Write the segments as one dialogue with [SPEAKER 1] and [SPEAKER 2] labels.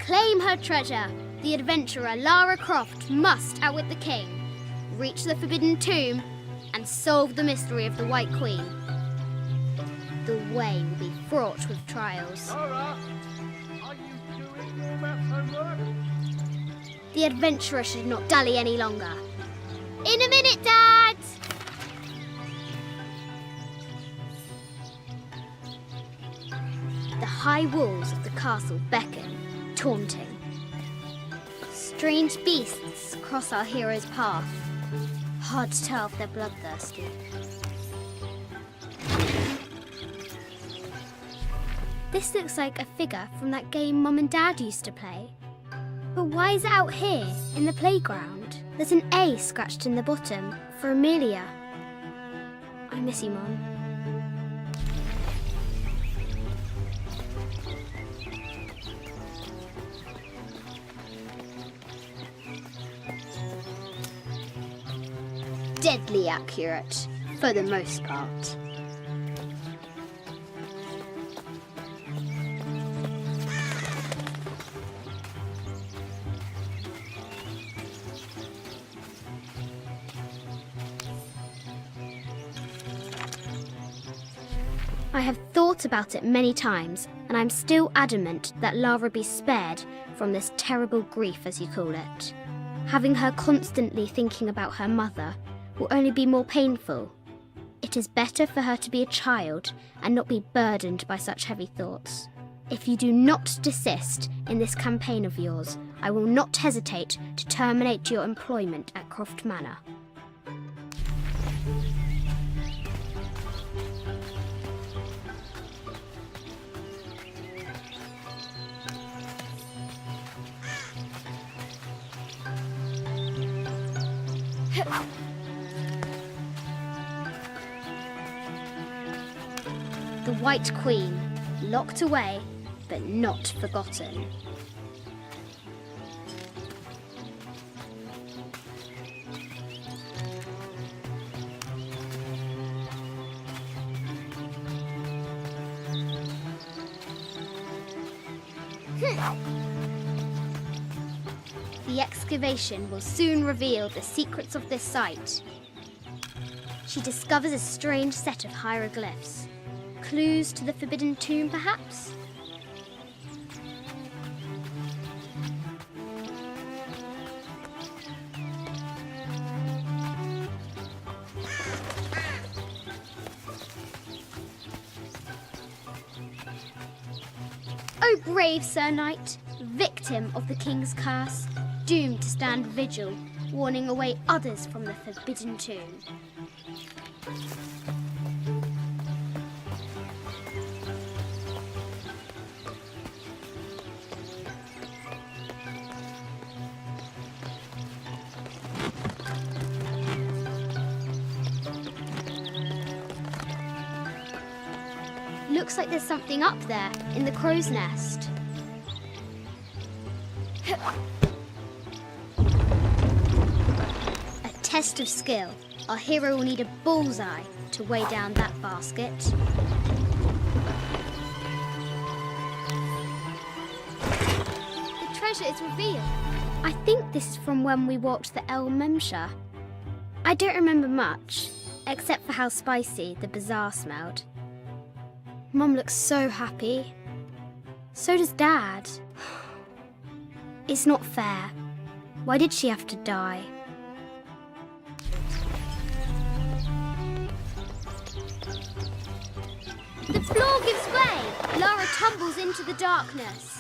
[SPEAKER 1] claim her treasure, the adventurer Lara Croft must outwit the king, reach the Forbidden Tomb, and solve the mystery of the White Queen. The way will be fraught with trials.
[SPEAKER 2] Lara, are you doing your maths homework?
[SPEAKER 1] The adventurer should not dally any longer. In a minute, Dad! The high walls of the castle beckon, taunting. Strange beasts cross our hero's path. Hard to tell if they're bloodthirsty. This looks like a figure from that game Mum and Dad used to play. But why is it out here, in the playground? There's an A scratched in the bottom, for Amelia. I miss you, Mum. Deadly accurate, for the most part. I have thought about it many times, and I'm still adamant that Lara be spared from this terrible grief, as you call it. Having her constantly thinking about her mother will only be more painful. It is better for her to be a child and not be burdened by such heavy thoughts. If you do not desist in this campaign of yours, I will not hesitate to terminate your employment at Croft Manor. The White Queen, locked away, but not forgotten. The excavation will soon reveal the secrets of this site. She discovers a strange set of hieroglyphs. Clues to the Forbidden Tomb, perhaps? Oh, brave Sir Knight, victim of the King's curse, doomed to stand vigil, warning away others from the Forbidden Tomb. Looks like there's something up there in the crow's nest. A test of skill. Our hero will need a bullseye to weigh down that basket. The treasure is revealed. I think this is from when we walked the El Memsha. I don't remember much, except for how spicy the bazaar smelled. Mum looks so happy. So does Dad. It's not fair. Why did she have to die? The floor gives way. Lara tumbles into the darkness.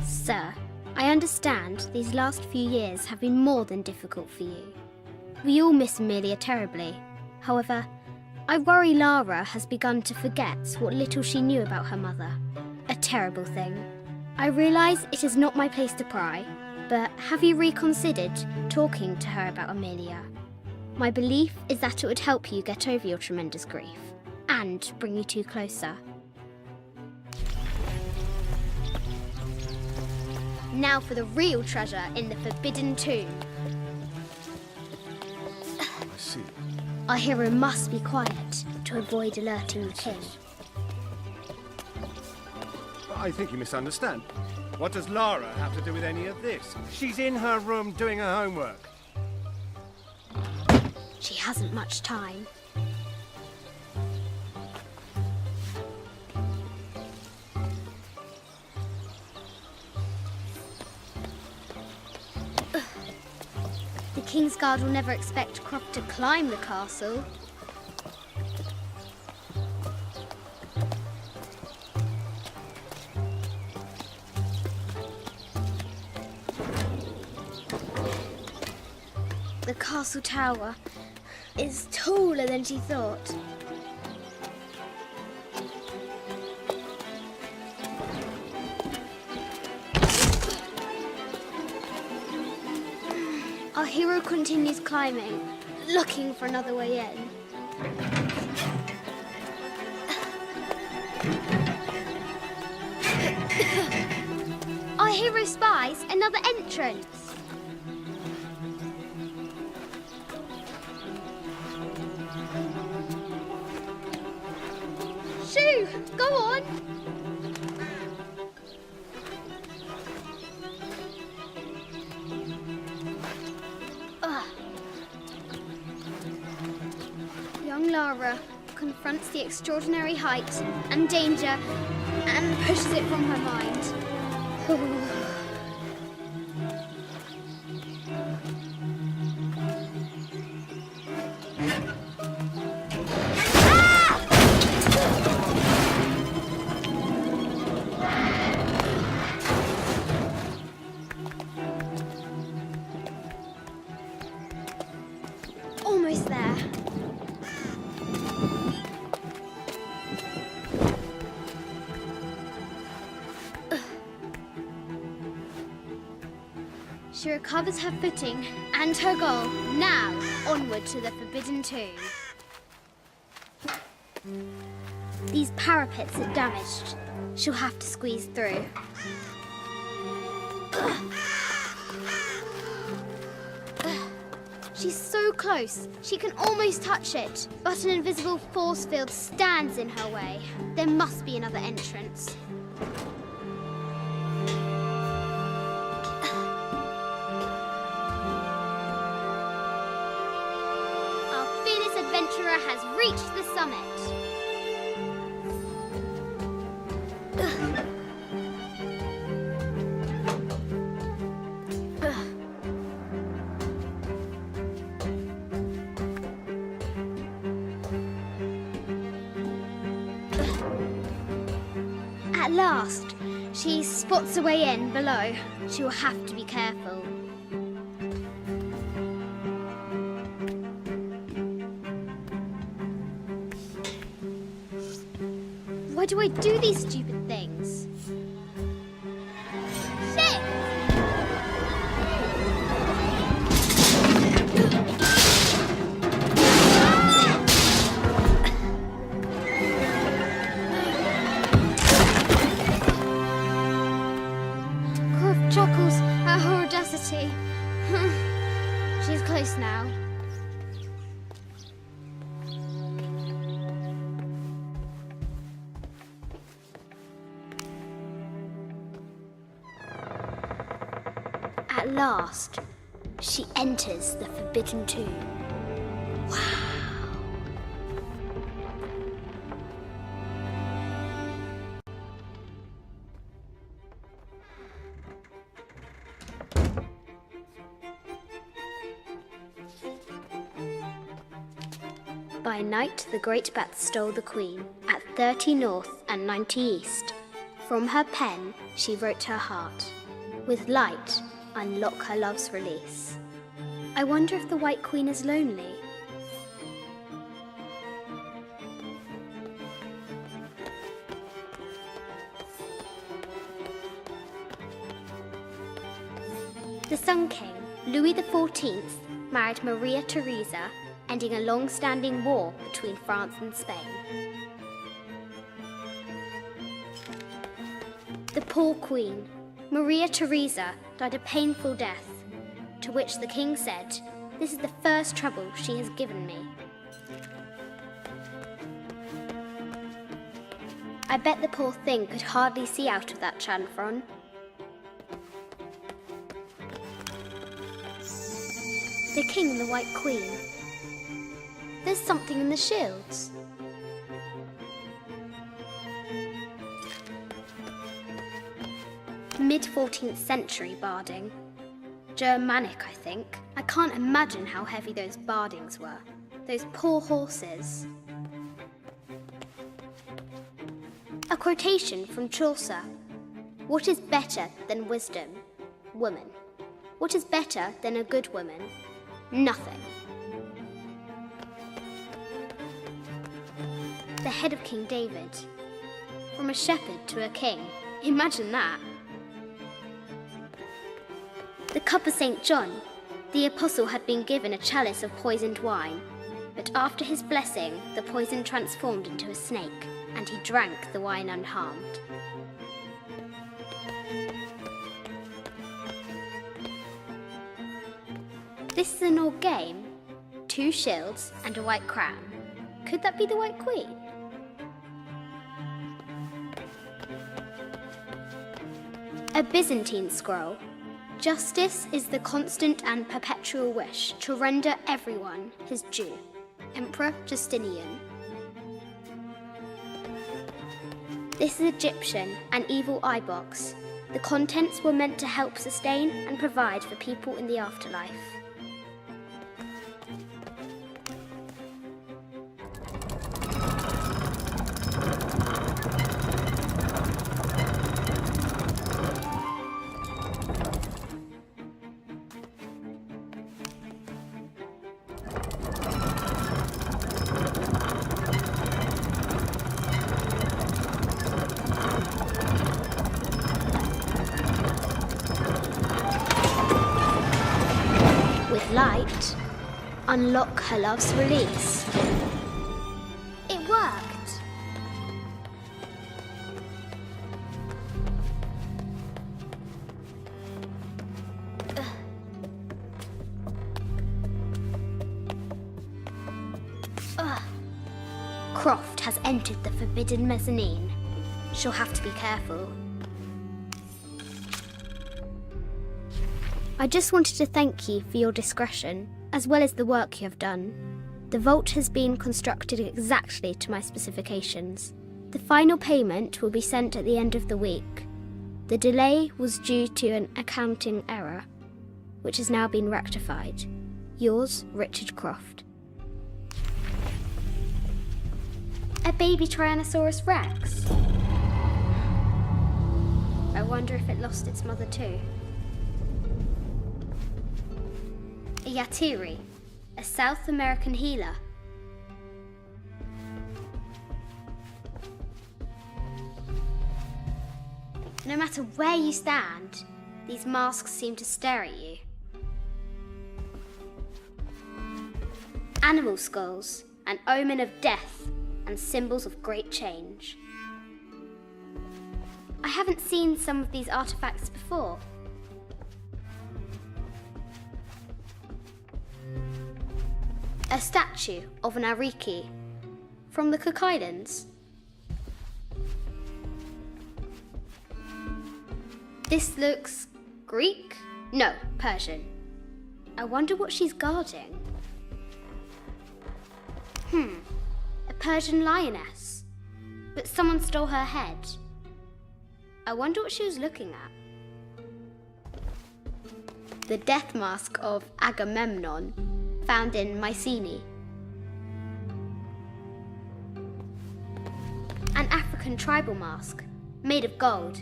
[SPEAKER 1] Sir, I understand these last few years have been more than difficult for you. We all miss Amelia terribly. However, I worry Lara has begun to forget what little she knew about her mother. A terrible thing. I realise it is not my place to pry, but have you reconsidered talking to her about Amelia? My belief is that it would help you get over your tremendous grief and bring you two closer. Now for the real treasure in the Forbidden Tomb.
[SPEAKER 2] see.
[SPEAKER 1] Our hero must be quiet to avoid alerting the king.
[SPEAKER 2] I think you misunderstand. What does Lara have to do with any of this? She's in her room doing her homework.
[SPEAKER 1] She hasn't much time. The King's Guard will never expect Croft to climb the castle. The castle tower is taller than she thought. Our hero continues climbing, looking for another way in. Our hero spies another entrance. Shoo! Go on! Young Lara confronts the extraordinary height and danger and pushes it from her mind. Almost there. She recovers her footing and her goal. Now, onward to the Forbidden Tomb. These parapets are damaged. She'll have to squeeze through. She's so close, she can almost touch it. But an invisible force field stands in her way. There must be another entrance. Our fearless adventurer has reached the summit. At last, she spots a way in below. She will have to be careful. Why do I do these stupid things? Shit! Croft chuckles at her audacity. She's close now. At last, she enters the Forbidden Tomb. Wow! By night, the great bat stole the queen at 30 north and 90 east. From her pen, she wrote her heart. With light, unlock her love's release. I wonder if the White Queen is lonely. The Sun King, Louis XIV, married Maria Theresa, ending a long-standing war between France and Spain. The poor queen, Maria Theresa, died a painful death, to which the king said, This is the first trouble she has given me. I bet the poor thing could hardly see out of that chanfron. The king and the white queen. There's something in the shields. Mid-14th century barding. Germanic, I think. I can't imagine how heavy those bardings were. Those poor horses. A quotation from Chaucer. What is better than wisdom? Woman. What is better than a good woman? Nothing. The head of King David. From a shepherd to a king. Imagine that. The cup of St. John. The apostle had been given a chalice of poisoned wine, but after his blessing, the poison transformed into a snake, and he drank the wine unharmed. This is an old game. 2 shields and a white crown. Could that be the White Queen? A Byzantine scroll. Justice is the constant and perpetual wish to render everyone his due. Emperor Justinian. This is Egyptian, an evil eye box. The contents were meant to help sustain and provide for people in the afterlife. Light, unlock her love's release. It worked. Croft has entered the forbidden mezzanine. She'll have to be careful. I just wanted to thank you for your discretion, as well as the work you have done. The vault has been constructed exactly to my specifications. The final payment will be sent at the end of the week. The delay was due to an accounting error, which has now been rectified. Yours, Richard Croft. A baby Tyrannosaurus Rex. I wonder if it lost its mother too. A Yatiri, a South American healer. No matter where you stand, these masks seem to stare at you. Animal skulls, an omen of death and symbols of great change. I haven't seen some of these artifacts before. A statue of an Ariki from the Cook Islands. This looks Greek? No, Persian. I wonder what she's guarding. A Persian lioness. But someone stole her head. I wonder what she was looking at. The death mask of Agamemnon, found in Mycenae. An African tribal mask, made of gold.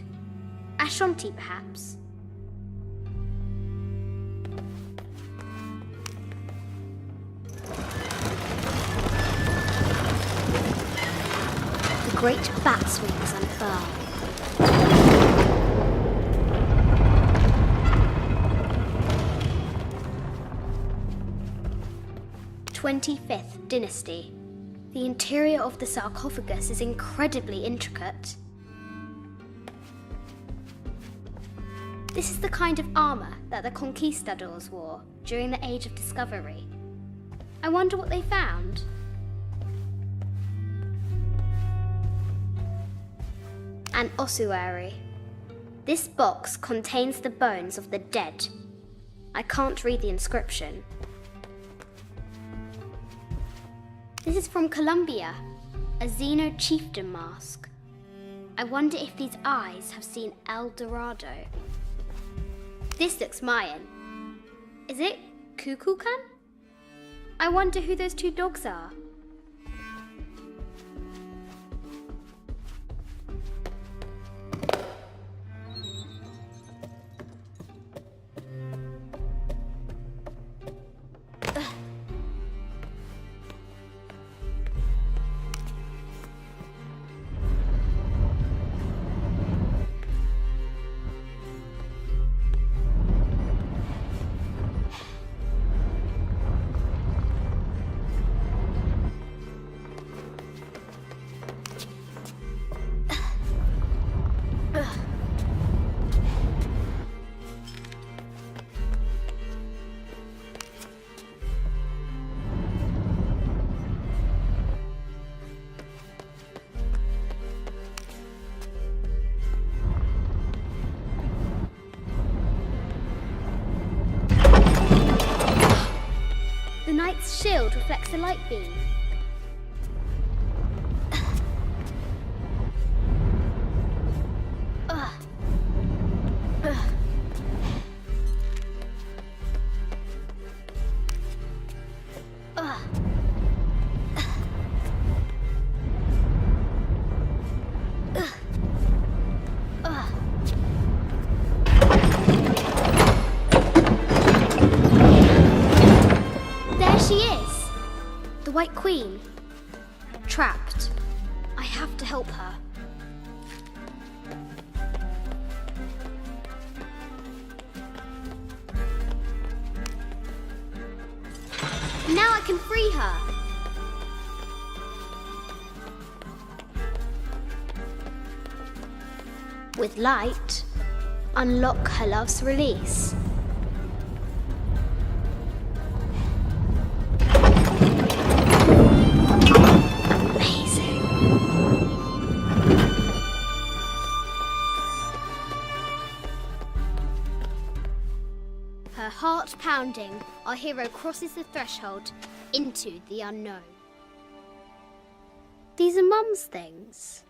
[SPEAKER 1] Ashanti, perhaps. The great bat's wings unfurl. 25th dynasty. The interior of the sarcophagus is incredibly intricate. This is the kind of armour that the conquistadors wore during the Age of Discovery. I wonder what they found. An ossuary. This box contains the bones of the dead. I can't read the inscription. This is from Colombia, a Xeno chieftain mask. I wonder if these eyes have seen El Dorado. This looks Mayan. Is it Kukulkan? I wonder who those two dogs are. The knight's shield reflects the light beam. The White Queen. Trapped. I have to help her. Now I can free her. With light, unlock her love's release. Her heart pounding, our hero crosses the threshold into the unknown. These are Mum's things.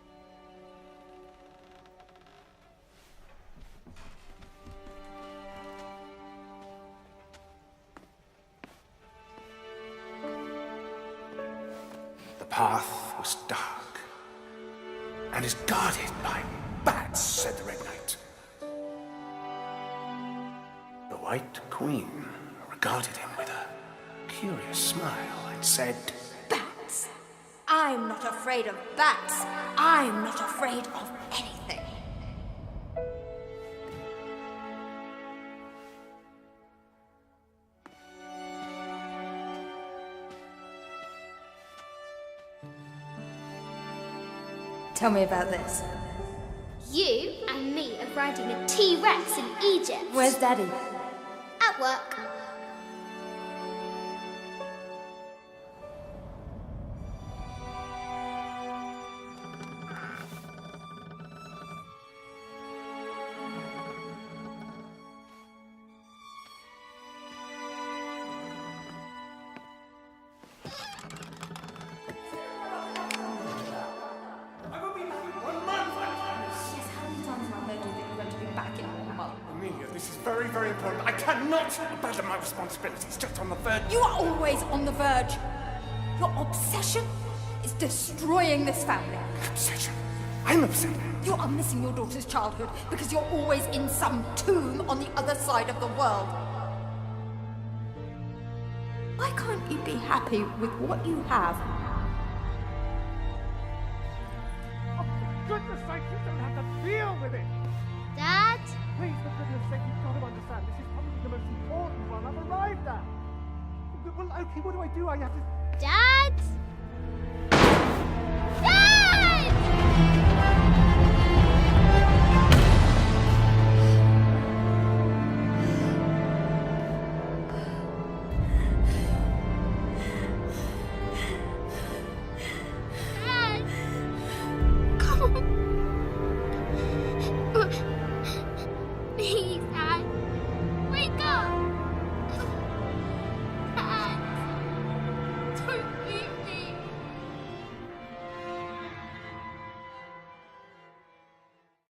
[SPEAKER 3] The path was dark and is guarded by bats, said the Red Knight. The White Queen regarded him with a curious smile and said,
[SPEAKER 4] Bats? I'm not afraid of bats. I'm not afraid of anything. Tell me about this.
[SPEAKER 1] You and me are riding a T-Rex in Egypt.
[SPEAKER 4] Where's Daddy?
[SPEAKER 1] At work.
[SPEAKER 3] Amelia, this is very, very important. I cannot abandon my responsibilities just on the verge.
[SPEAKER 4] You are always on the verge. Your obsession is destroying this family.
[SPEAKER 3] Obsession? I'm upset.
[SPEAKER 4] You are missing your daughter's childhood because you're always in some tomb on the other side of the world. Why can't you be happy with what you have?
[SPEAKER 2] Oh, for goodness sake, you don't have to deal with it.
[SPEAKER 1] Dad?
[SPEAKER 2] Please, for goodness sake, you've got to understand. This is probably the most important one I've arrived at. Well, okay, what do? I have to...
[SPEAKER 1] Dad?